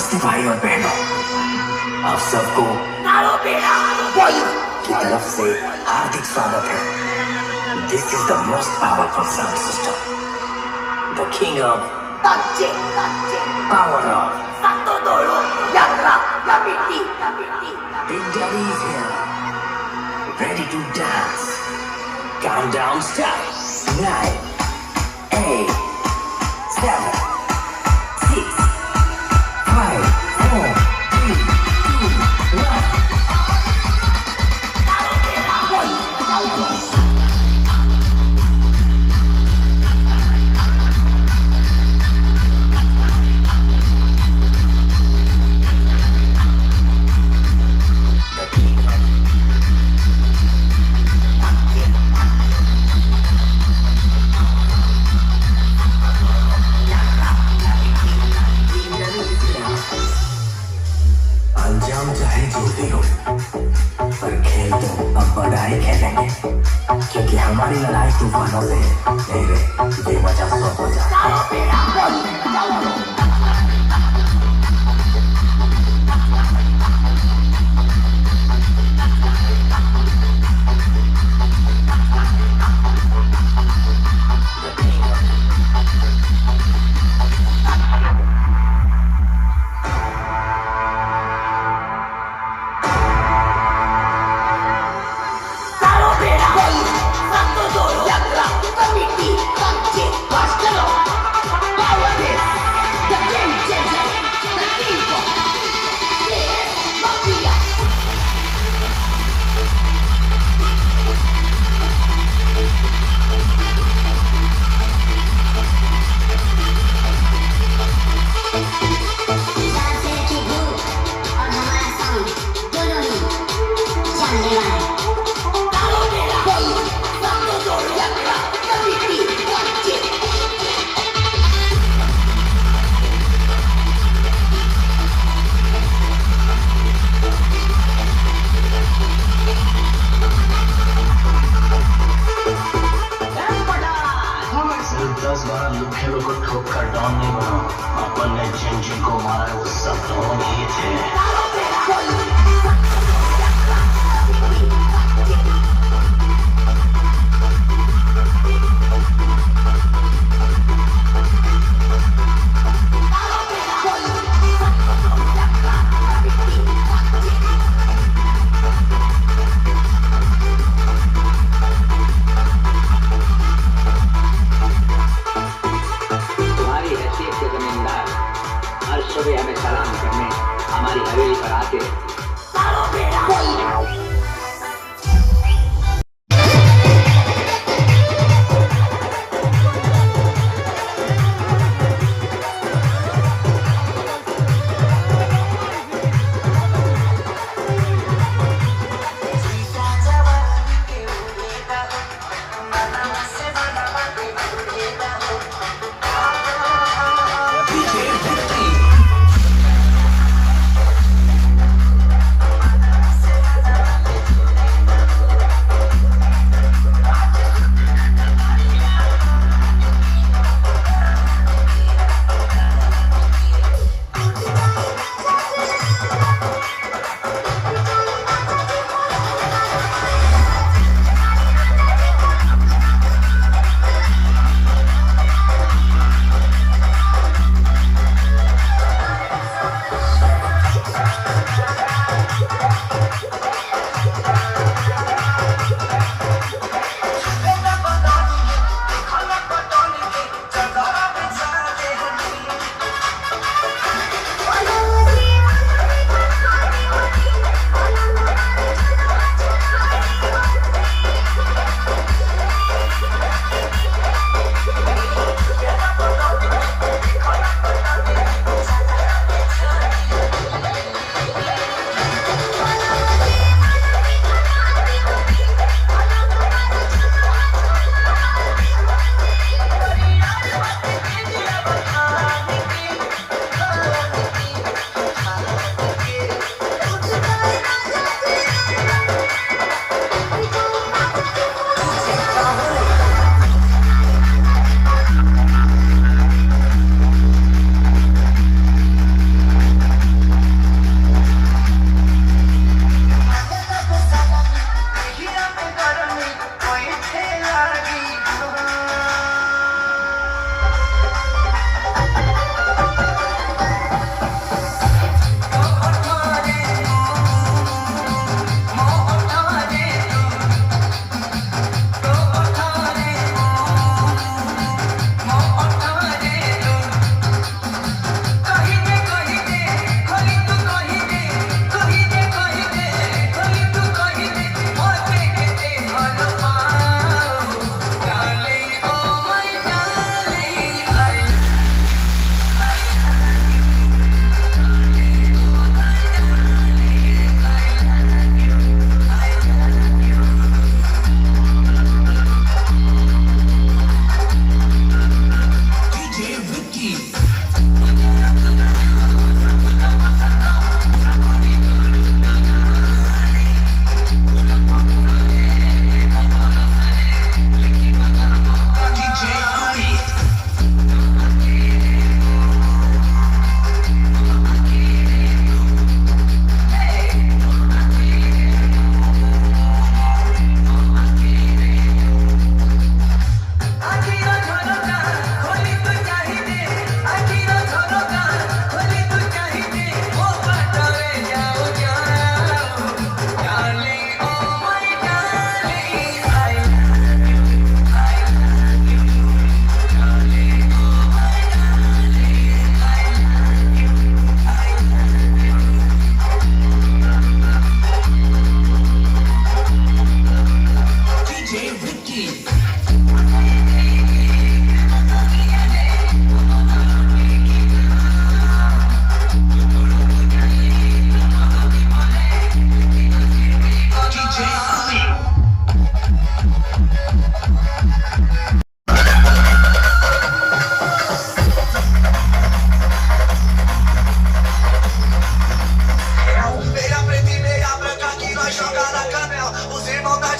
नमस्ते भाई और बहनों, आप सबको की तरफ से हार्दिक स्वागत है। This is the most powerful sound system, the king of power of Big Daddy is here, ready to dance. Countdown starts. 9, 8, 7, 6, 5, 4, 3, 2, 1. अंजाम चाहे जो भी हो, पर खेल तो अब बड़ा ही खेलेंगे, क्योंकि हमारी लड़ाई तूफानों से है। नहीं रे, बेवजह सौ हो खेलों को ठोक कर डॉन नहीं बना। अपन ने जिन जिन को मारा है वो सब डॉन ही थे।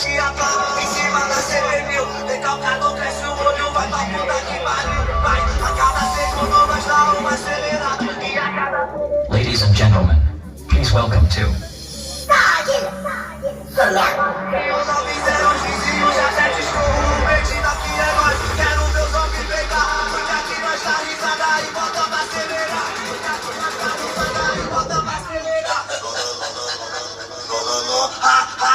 te atar em cima da CB1000. Decalcado, cresce o olho, vai pra puta que pariu. Vai, a cada segundo nós dá uma acelerada. E a cada... Ladies and gentlemen, please welcome to... Eu não fizer os vizinhos, já até discorro. Medida que é nóis, quero ver os homens pegar. Porque aqui nós dá risada e bota pra acelerar. Porque aqui nós dá risada e bota pra acelerar. Ha, ha, ha.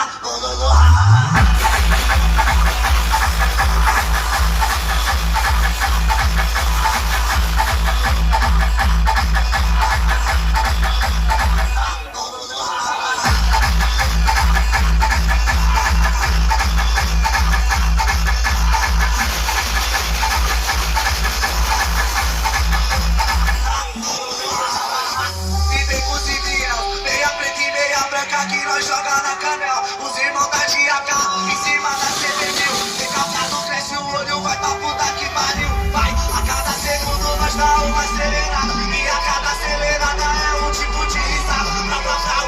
Que nós joga na canela, os irmãos da GH em cima da CB1000. Decalcado, cresce o olho, vai pra puta que pariu. Vai, a cada segundo nós dá uma acelerada. E a cada acelerada é um tipo de risada. Pra passar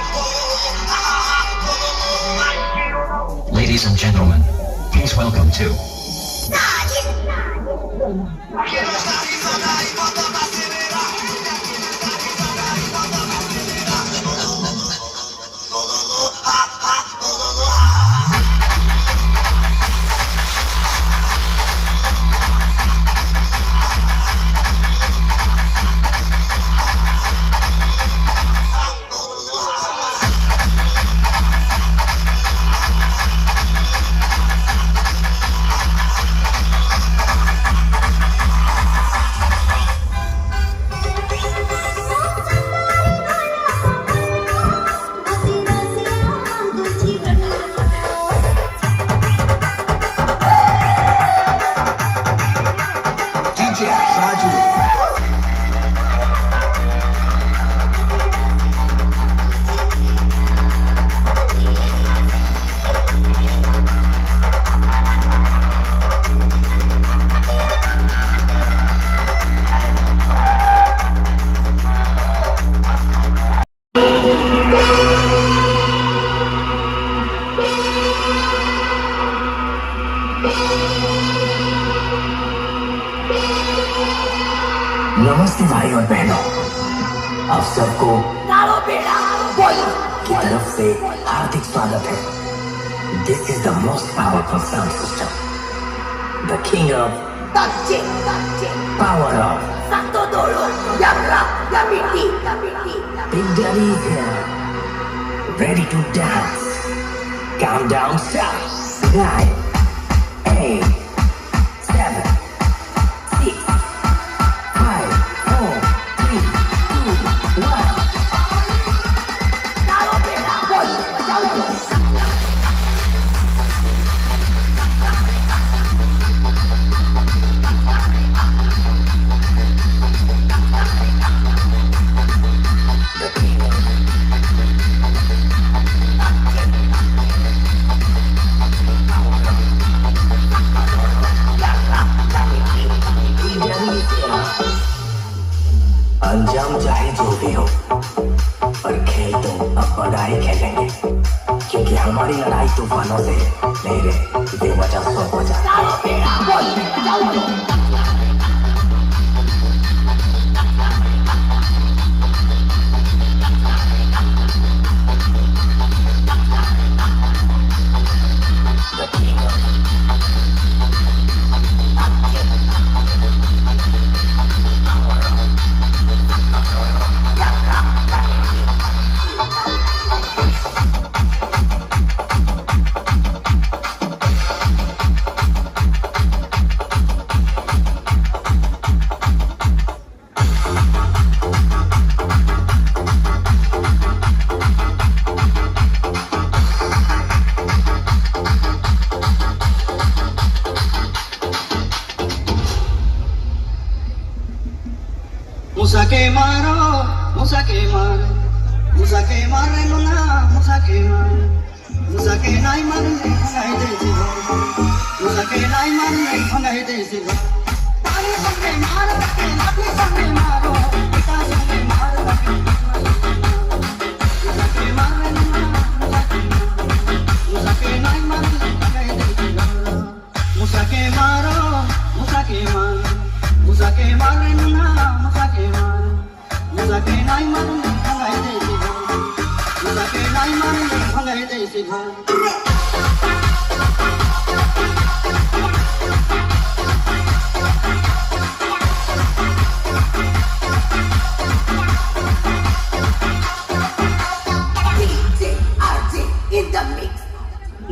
o Ladies and gentlemen, please welcome to... que nós dá risada e bota pra acelerar. नमस्ते भाई और बहनों, आप सबको की तरफ से हार्दिक स्वागत है. This is the most powerful sound system, the king of power of Big Daddy is here, ready to dance. Countdown starts. 9, 8, 7, 6, 5, 4, 3, 2, 1. अंजाम चाहे जो भी हो, पर खेल तो अब बड़ा ही खेलेंगे, क्योंकि हमारी लड़ाई तूफानों से नहीं रे बेवजह 100 वजह. Musa que mare luna, musa que nai mare khonai de jibo, musa que nai mare khonai de jibo. Tani sange mar ke lathi sange maro, ita sange mar ke musa que mare luna, musa que nai mare ভাঙাইতেছি ঘর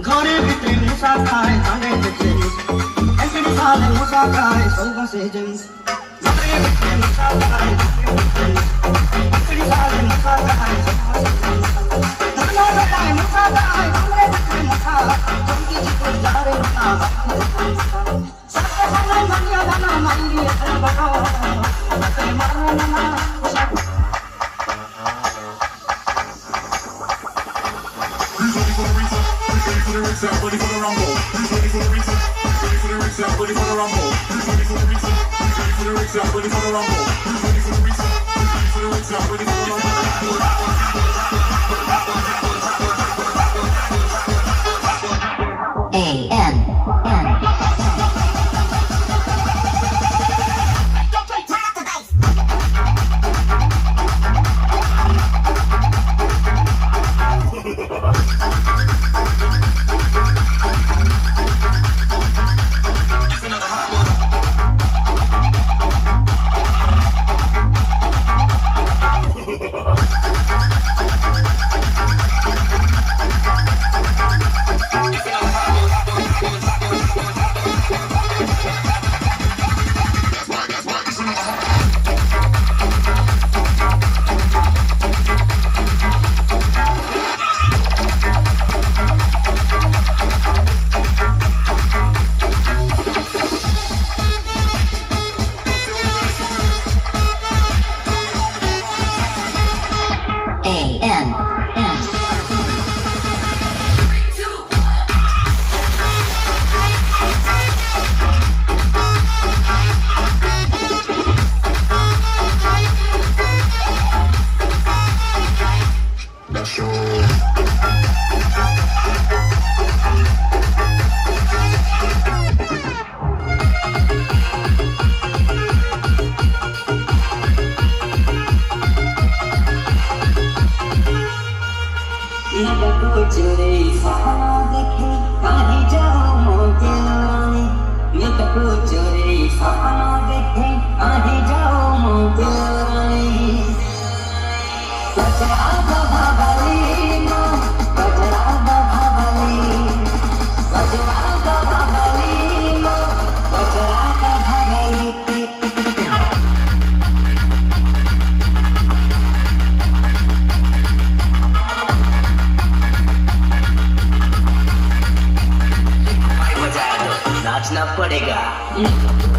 ঘরের ভিতরে মশা খায় ধানের ভিতরে একদিন সালে মশা খায় সৌগাছে জেমস ঘরের ভিতরে মশা খায় একদিন সালে মশা খায় সৌগাছে জেমস ধানের ভিতরে মশা খায় ধানের ভিতরে মশা জমকি চিকন যারে মশা সাথে সাথে মানিয়া দানা মাইরিয়ে খেলবা সাথে মারনা না মশা Ready for the rumble. Who's ready for the reason? Ready for the reason? Ready for the rumble. Who's ready for the reason? Ready for the reason? Ready for the rumble. Who's ready for the reason? Ready for the reason? Ready for the rumble. A-N-N नाचना पड़ेगा।